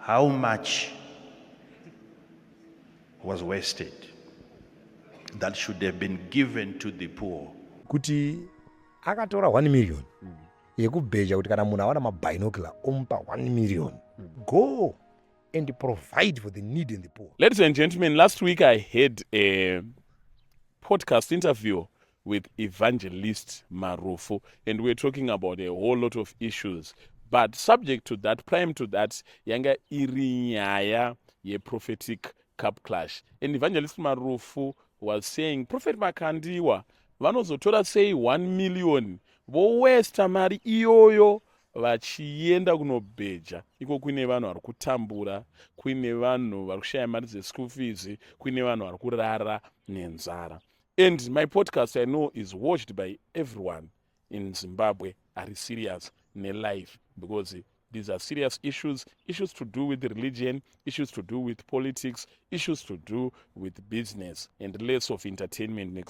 how much was wasted that should have been given to the poor. Kuti akatora 1 million yekubheja kuti kana munhu awana mabinocular omupa 1 million. Go and provide for the need in the poor. Ladies and gentlemen, last week I had a podcast interview with Evangelist Marufu, and we're talking about a whole lot of issues. But subject to that, prime to that, yanga irinyaya ye prophetic cup clash. And Evangelist Marufu was saying, Prophet Makandiwa, vanozotora say 1 million, vowesta mari iyoyo vachienda kunobheja. Iko kuine vanhu vari kutambura, kuine vanhu vari kushaya mari dzeschool fees, kuine vanhu vari kurara nenzara. And my podcast, I know, is watched by everyone in Zimbabwe. Are serious in their life, because these are serious issues to do with religion, issues to do with politics, issues to do with business, and less of entertainment.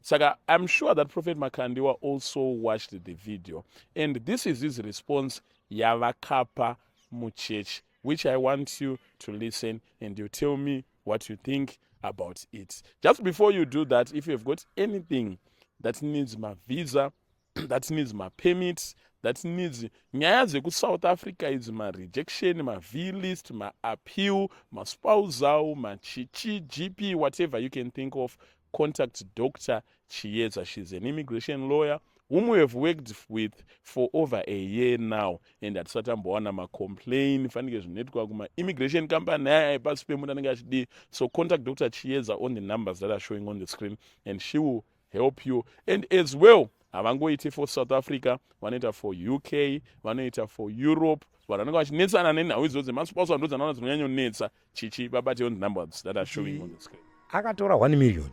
Saka, I'm sure that Prophet Makandiwa also watched the video, and this is his response, Yavakapa Muchech, which I want you to listen, and you tell me what you think about it. Just before you do that, if you've got anything that needs my visa, that needs my permits, that needs nyaya dzeku South Africa is my rejection, my V-list, my appeal, my spousal, my chichi, GP, whatever you can think of, contact Dr. Chieza. She's an immigration lawyer whom we have worked with for over a year now, and at certain point ma complain my immigration company. So contact Dr. Chieza on the numbers that are showing on the screen, and she will help you. And as well, avangoite for South Africa, vanoita for UK, vanoita for Europe, vanenge vachinetsana nenhau idzodzo masposa ndo dzanaona dzinonyanyonetsa chichi babate on the numbers that are showing on the screen. Akatora 1 million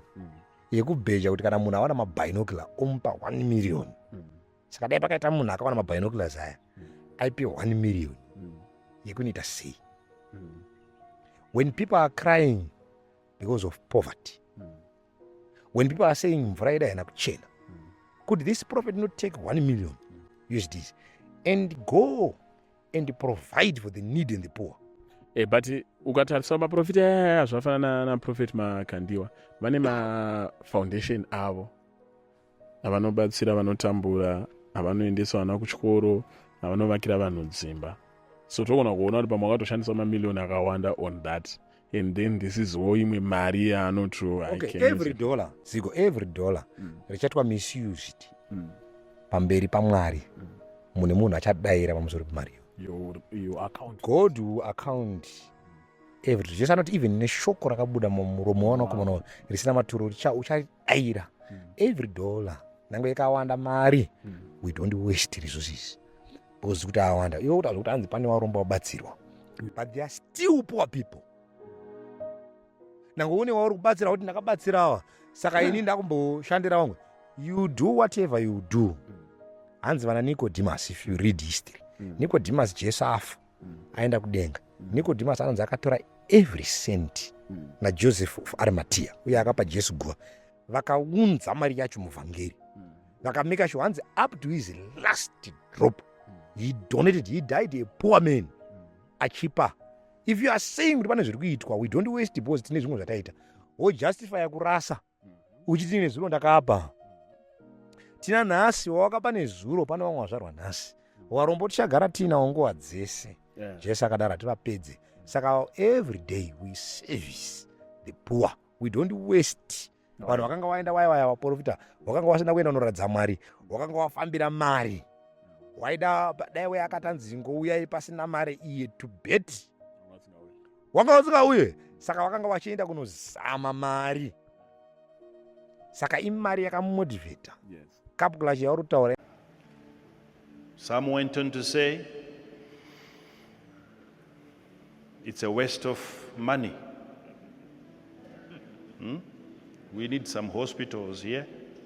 yekubheja kuti kana munhu awana mabinocular omupa 1 million. Saka dai pakaita munhu akawana mabinoculars aya aipiwa 1 million yekunoita sei. When people are crying because of poverty, when people are saying mvura yedu haina kuchena, could this prophet not take 1 million USDs and go and provide for the need in the poor? But ukatarisa maprofita aya zvafanana na Prophet Makandiwa, vane mafoundation avo avanobatsira vanotambura, avanoendesa vana kuchikoro, avanovakira vanhu dzimba. So togona kuona kuti pamwe wakatoshandisa mamiliyoni akawanda on that, and then this is imwe mari yaanoto. Okay, every dollar richatwa misused pamberi pamwari, mune munhu achadayira pamusoro pemari. Your account. God will account everything. Just not even neshoko rakabuda muromo wano kumano risina maturo uchadayira every dollar. Nange yakawanda mari, we don't waste resources. Because kuti awanda, iwo kuti kuti anzi pane waromba wabatsirwa. But they are still poor people. Nange une wauri kubatsira kuti ndakabatsirawa, saka ini ndakumboshandira vamwe. You do whatever you do. Hanzi vana Nicodemus, if you read history. Nicodemus Jesu afa aenda kudenga. Nicodemus anonzi akatora every cent na Joseph of Arimathea uye akapa Jesu guva, vakaunza mari yacho muvhangeri, vakameka sure hanzi up to his last drop he donated, he died a poor man achipa. If you are saying kuti pane zviri kuitwa, we don't waste because tine zvimwe zvataita, wojustify kurasa uchiti tine zviro ndakapa. Tina nhasi wawakapa nezuro pane vamwe vazvarwa nhasi, warombo tichagara tinawo nguva dzese. Jesu akadaro hativapedze. Saka every day we service the poor, we don't waste. Vanhu vakanga waenda waya vaprofita, wakanga wasina kuenda kunoratidza Mwari, wakanga wafambira mari, waida dai weya akatanzi ngouyai pasina mari iye to bet, wanga usingauye. Saka wakanga wachienda kunozama mari. Saka imari yakamotivata. Kapukulachi yauri kutaura. Some went on to say it's a waste of money. We need some hospitals here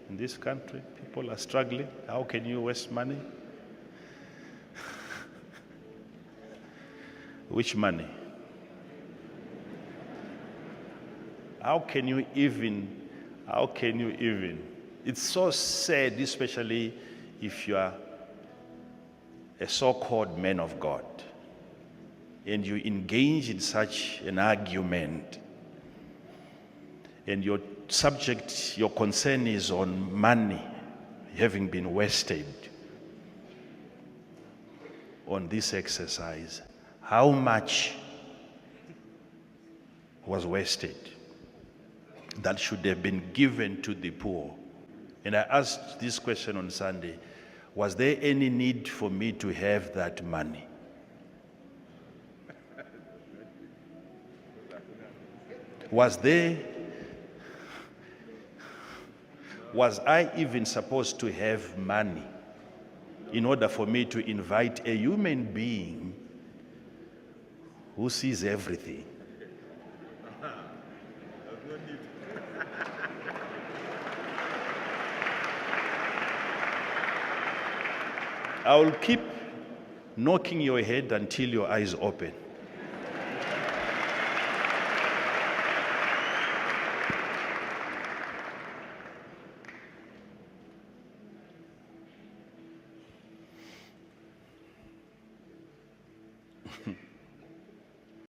in this country. People are struggling. How can you waste money? Which money? How can you even? It's so sad, especially if you are a so-called man of God. and you engage in such an argument, and your subject, your concern is on money having been wasted on this exercise, how much was wasted that should have been given to the poor? And I asked this question on Sunday, was there any need for me to have that money? Was I even supposed to have money in order for me to invite a human being who sees everything? I will keep knocking your head until your eyes open.